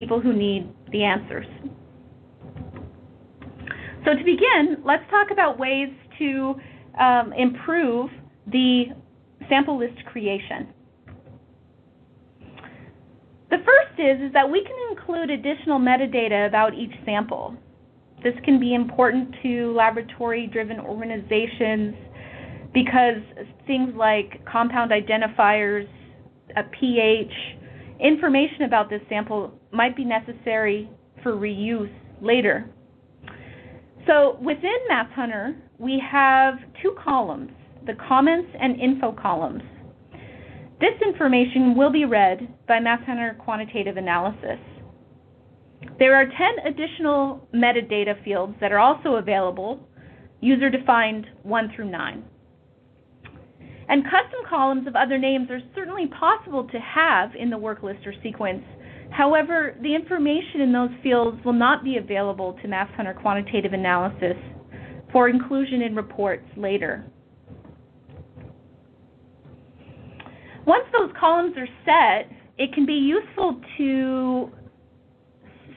people who need the answers. So to begin, let's talk about ways to improve the sample list creation. The first is that we can include additional metadata about each sample. This can be important to laboratory-driven organizations because things like compound identifiers, a pH, information about this sample might be necessary for reuse later. So within masshunter, we have two columns, the comments and info columns. This information will be read by masshunter quantitative analysis. There are 10 additional metadata fields that are also available, user-defined 1 through 9. And custom columns of other names are certainly possible to have in the work list or sequence. However, the information in those fields will not be available to masshunter quantitative analysis for inclusion in reports later. Once those columns are set, it can be useful to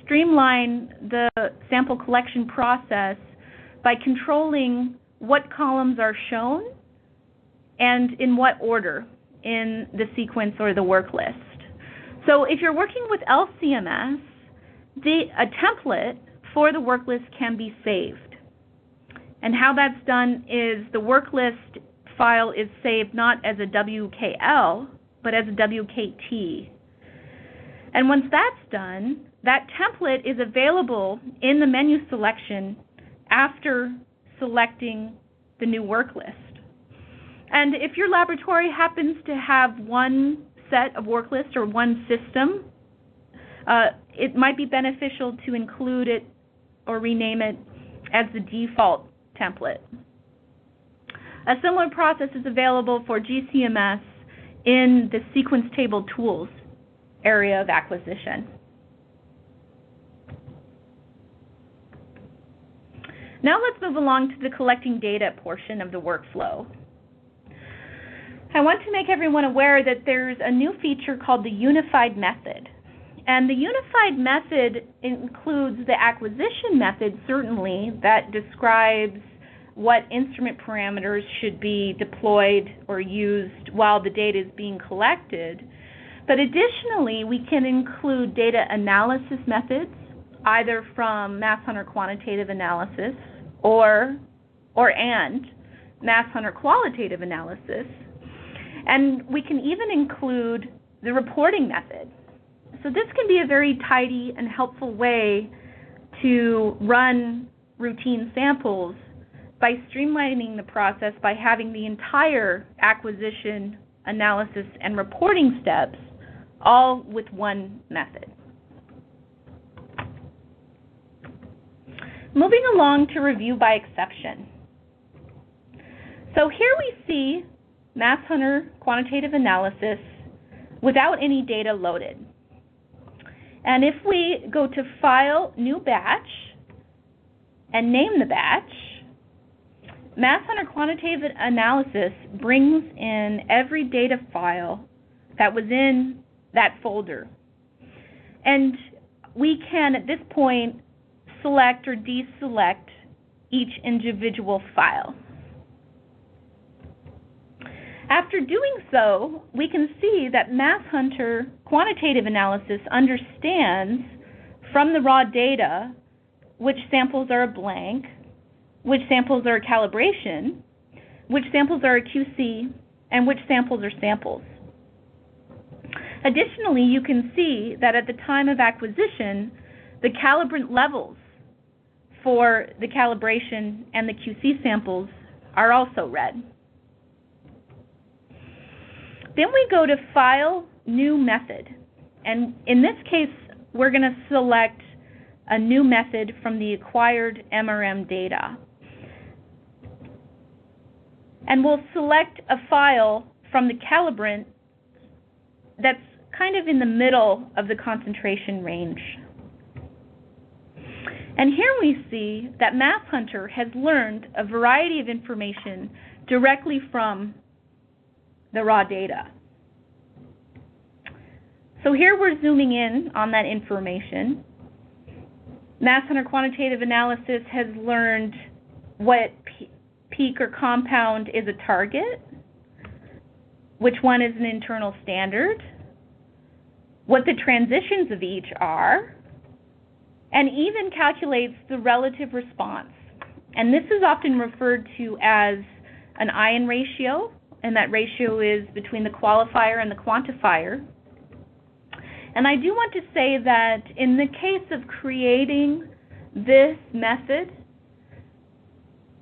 streamline the sample collection process by controlling what columns are shown and in what order in the sequence or the work list. So if you're working with LCMS, a template for the work list can be saved. And how that's done is the work list file is saved not as a WKL, but as a WKT. And once that's done, that template is available in the menu selection after selecting the new work list. And if your laboratory happens to have one set of work lists or one system, it might be beneficial to include it or rename it as the default template. A similar process is available for GCMS in the sequence table tools area of acquisition. Now let's move along to the collecting data portion of the workflow. I want to make everyone aware that there's a new feature called the unified method. And the unified method includes the acquisition method, certainly, that describes what instrument parameters should be deployed or used while the data is being collected. But additionally, we can include data analysis methods, either from masshunter quantitative analysis and masshunter qualitative analysis. And we can even include the reporting method. So this can be a very tidy and helpful way to run routine samples by streamlining the process by having the entire acquisition, analysis, and reporting steps all with one method. Moving along to review by exception. So here we see masshunter quantitative analysis without any data loaded. And if we go to File, New Batch, and name the batch, masshunter quantitative analysis brings in every data file that was in that folder. And we can, at this point, select or deselect each individual file. After doing so, we can see that masshunter quantitative analysis understands from the raw data which samples are a blank, which samples are a calibration, which samples are a QC, and which samples are samples. Additionally, you can see that at the time of acquisition, the calibrant levels for the calibration and the QC samples are also read. Then we go to File, New Method. And in this case, we're going to select a new method from the acquired MRM data. And we'll select a file from the calibrant that's kind of in the middle of the concentration range. And here we see that masshunter has learned a variety of information directly from the raw data. So here we're zooming in on that information. masshunter quantitative analysis has learned what peak or compound is a target, which one is an internal standard, what the transitions of each are, and even calculates the relative response. And this is often referred to as an ion ratio, and that ratio is between the qualifier and the quantifier. And I do want to say that in the case of creating this method,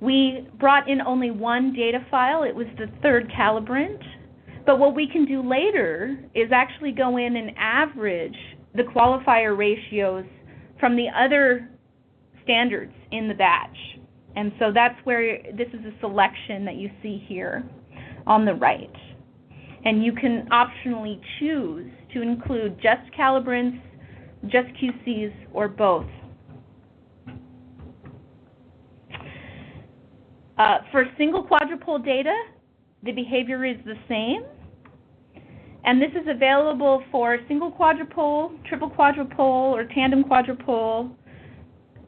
we brought in only one data file. It was the third calibrant. But what we can do later is actually go in and average the qualifier ratios from the other standards in the batch. And so that's where this is a selection that you see here on the right. And you can optionally choose to include just calibrants, just QCs, or both. For single quadrupole data, the behavior is the same. And this is available for single quadrupole, triple quadrupole, or tandem quadrupole,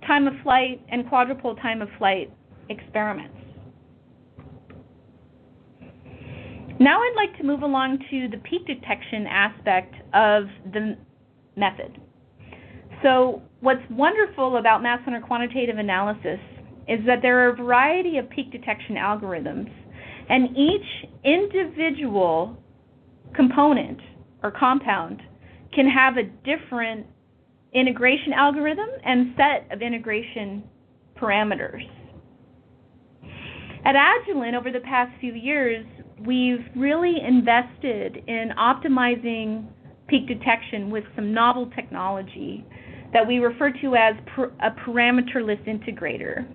time of flight, and quadrupole time of flight experiments. Now I'd like to move along to the peak detection aspect of the method. So what's wonderful about masshunter quantitative analysis is that there are a variety of peak detection algorithms, and each individual component or compound can have a different integration algorithm and set of integration parameters. At Agilent, over the past few years, we've really invested in optimizing peak detection with some novel technology that we refer to as a parameterless integrator.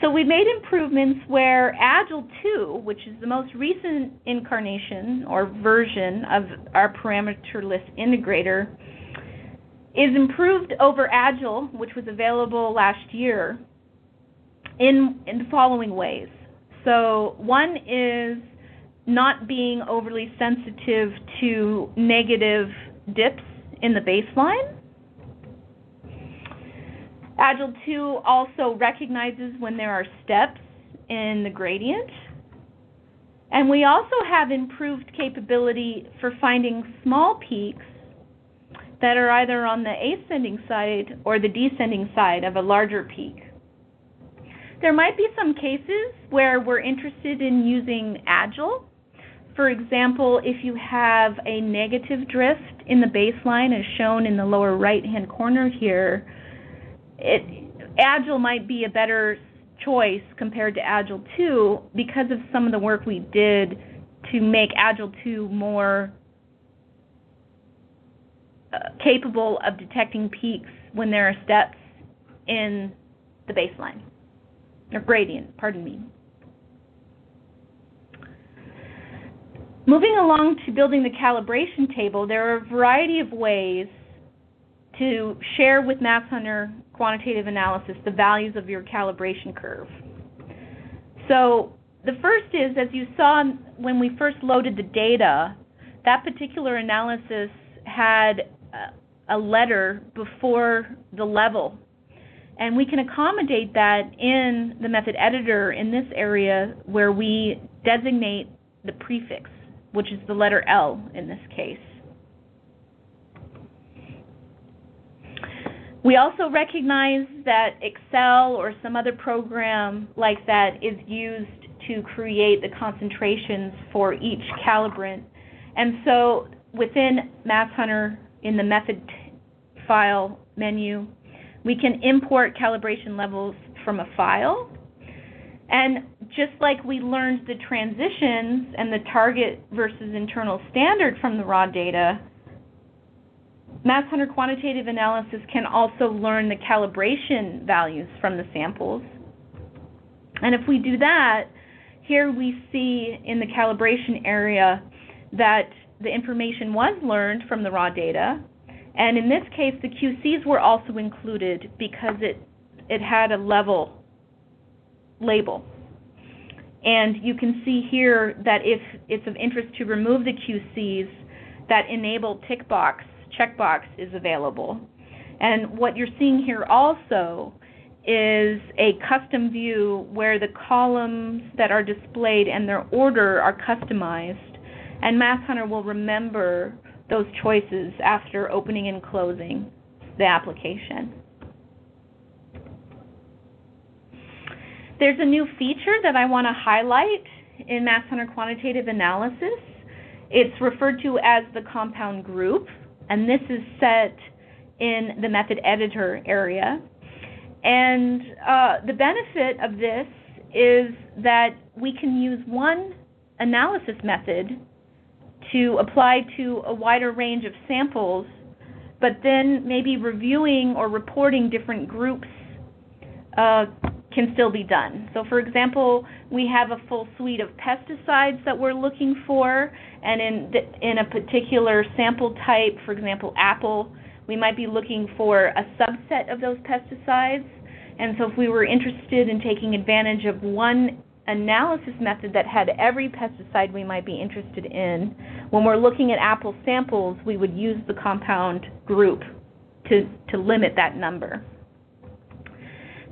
So we made improvements where Agile 2, which is the most recent incarnation or version of our parameterless integrator, is improved over Agile, which was available last year, in the following ways. So one is not being overly sensitive to negative dips in the baseline. Agile 2 also recognizes when there are steps in the gradient. And we also have improved capability for finding small peaks that are either on the ascending side or the descending side of a larger peak. There might be some cases where we're interested in using Agile. For example, if you have a negative drift in the baseline as shown in the lower right-hand corner here, Agile might be a better choice compared to Agile 2 because of some of the work we did to make Agile 2 more capable of detecting peaks when there are steps in the baseline, or gradient, pardon me. Moving along to building the calibration table, there are a variety of ways to share with masshunter quantitative analysis the values of your calibration curve. So the first is, as you saw when we first loaded the data, that particular analysis had a letter before the level. And we can accommodate that in the method editor in this area where we designate the prefix, which is the letter L in this case. We also recognize that Excel or some other program like that is used to create the concentrations for each calibrant. And so within masshunter, in the method file menu, we can import calibration levels from a file. And just like we learned the transitions and the target versus internal standard from the raw data, masshunter quantitative analysis can also learn the calibration values from the samples. And if we do that, here we see in the calibration area that the information was learned from the raw data. And in this case, the QCs were also included because it had a level label. And you can see here that if it's of interest to remove the QCs, that enable checkbox is available. And what you're seeing here also is a custom view where the columns that are displayed and their order are customized, and masshunter will remember those choices after opening and closing the application. There's a new feature that I want to highlight in masshunter quantitative analysis. It's referred to as the compound group, and this is set in the method editor area. And the benefit of this is that we can use one analysis method to apply to a wider range of samples, but then maybe reviewing or reporting different groups can still be done. So for example, we have a full suite of pesticides that we're looking for, and in a particular sample type, for example, apple, we might be looking for a subset of those pesticides. And so if we were interested in taking advantage of one analysis method that had every pesticide we might be interested in, when we're looking at apple samples, we would use the compound group to limit that number.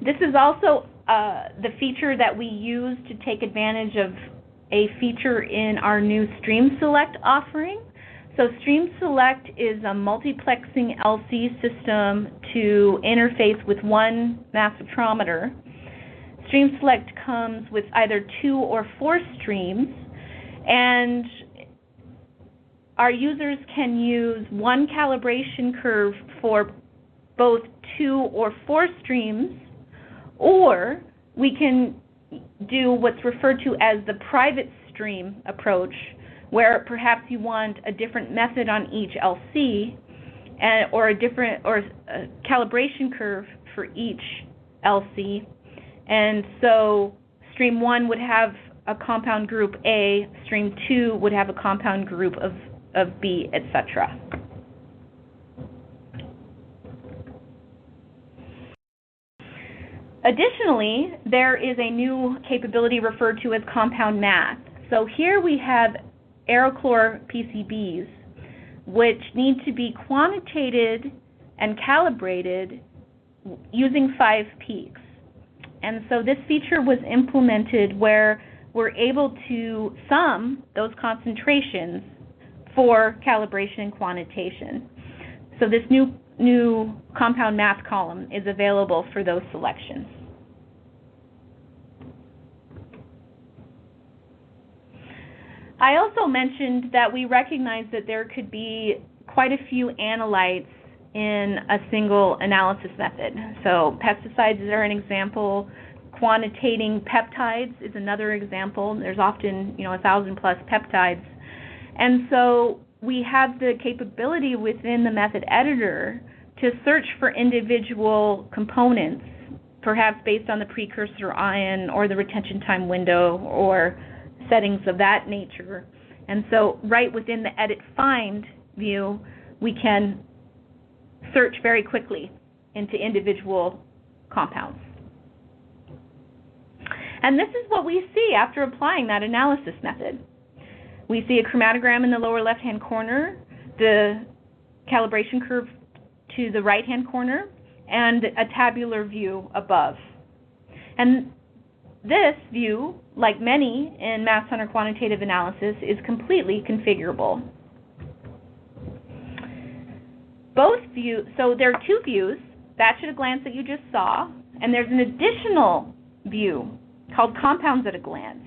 This is also the feature that we use to take advantage of a feature in our new Stream Select offering. So Stream Select is a multiplexing LC system to interface with one mass spectrometer. Stream Select comes with either 2 or 4 streams, and our users can use one calibration curve for both 2 or 4 streams, or we can do what's referred to as the private stream approach, where perhaps you want a different method on each LC or a calibration curve for each LC. And so stream 1 would have a compound group A, stream 2 would have a compound group of B, etc. Additionally, there is a new capability referred to as compound math. So here we have aerochlor PCBs, which need to be quantitated and calibrated using 5 peaks. And so this feature was implemented where we're able to sum those concentrations for calibration and quantitation. So this new compound math column is available for those selections. I also mentioned that we recognize that there could be quite a few analytes in a single analysis method. So pesticides are an example. Quantitating peptides is another example. There's often 1,000+ peptides. And so we have the capability within the method editor to search for individual components, perhaps based on the precursor ion or the retention time window or settings of that nature. And so right within the edit find view, we can search very quickly into individual compounds. And this is what we see after applying that analysis method. We see a chromatogram in the lower left-hand corner, the calibration curve to the right-hand corner, and a tabular view above. And this view, like many in masshunter quantitative analysis, is completely configurable. Both views, so there are 2 views, batch at a glance that you just saw, and there's an additional view called compounds at a glance.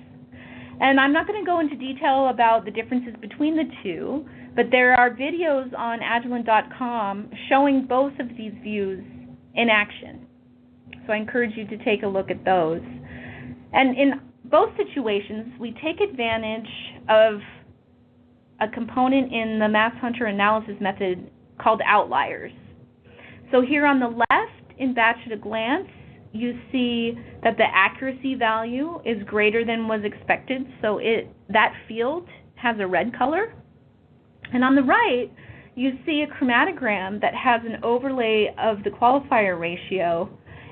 And I'm not going to go into detail about the differences between the two, but there are videos on Agilent.com showing both of these views in action. So I encourage you to take a look at those. And in both situations, we take advantage of a component in the masshunter analysis method called outliers. So here on the left, in batch at a glance, you see that the accuracy value is greater than was expected, so that field has a red color. And on the right, you see a chromatogram that has an overlay of the qualifier ratio,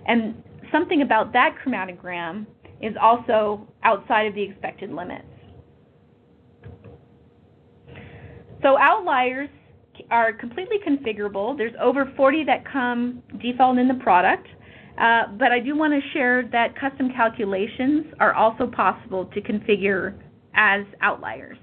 and something about that chromatogram is also outside of the expected limits. So outliers are completely configurable. There's over 40 that come default in the product, but I do want to share that custom calculations are also possible to configure as outliers.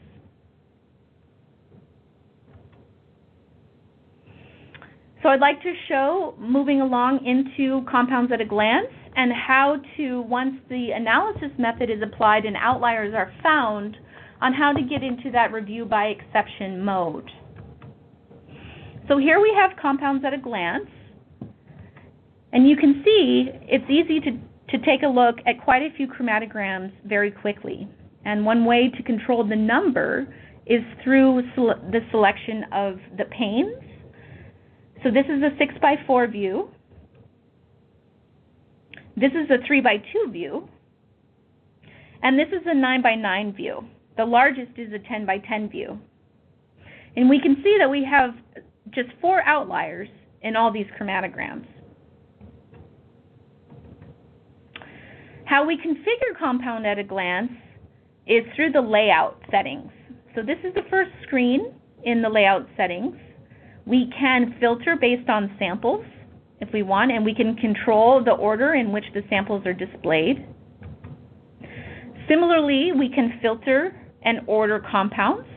So I'd like to show, moving along into compounds at a glance, and how to, once the analysis method is applied and outliers are found, on how to get into that review by exception mode. So here we have compounds at a glance, and you can see it's easy to take a look at quite a few chromatograms very quickly. And one way to control the number is through the selection of the panes. So this is a 6x4 view. This is a 3x2 view. And this is a 9x9 view. The largest is a 10x10 view. And we can see that we have just 4 outliers in all these chromatograms. How we configure compound at a glance is through the layout settings. So this is the first screen in the layout settings. We can filter based on samples if we want, and we can control the order in which the samples are displayed. Similarly, we can filter and order compounds.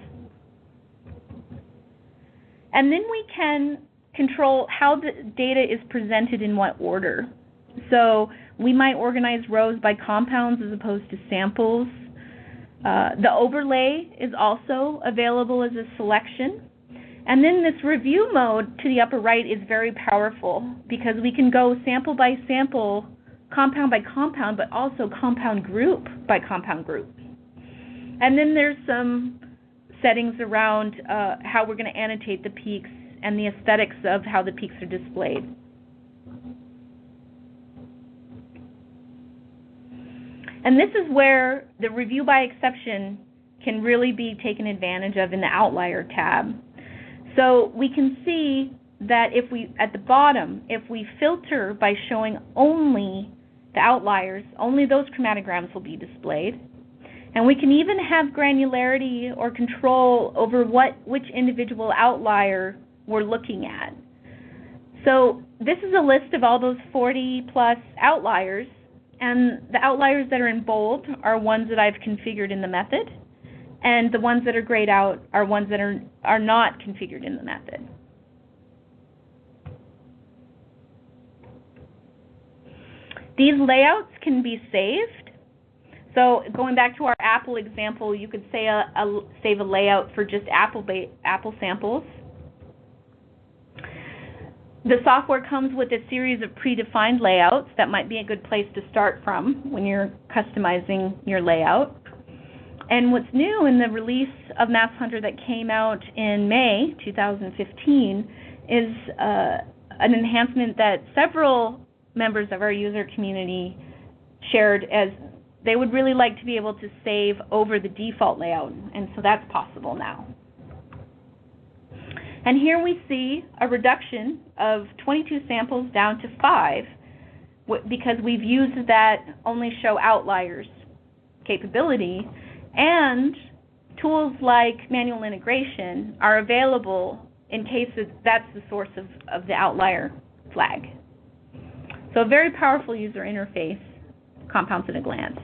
And then we can control how the data is presented in what order. So we might organize rows by compounds as opposed to samples. The overlay is also available as a selection. And then this review mode to the upper right is very powerful because we can go sample by sample, compound by compound, but also compound group by compound group. And then there's some settings around how we're going to annotate the peaks and the aesthetics of how the peaks are displayed. And this is where the review by exception can really be taken advantage of in the outlier tab. So we can see that if we, at the bottom, if we filter by showing only the outliers, only those chromatograms will be displayed. And we can even have granularity or control over which individual outlier we're looking at. So this is a list of all those 40 plus outliers, and the outliers that are in bold are ones that I've configured in the method, and the ones that are grayed out are ones that are not configured in the method. These layouts can be saved. So going back to our apple example, you could say save a layout for just apple samples. The software comes with a series of predefined layouts. That might be a good place to start from when you're customizing your layout. And what's new in the release of masshunter that came out in May 2015 is an enhancement that several members of our user community shared, as they would really like to be able to save over the default layout, and so that's possible now. And here we see a reduction of 22 samples down to 5 because we've used that only show outliers capability, and tools like manual integration are available in case that's the source of the outlier flag. So a very powerful user interface, compounds at a glance.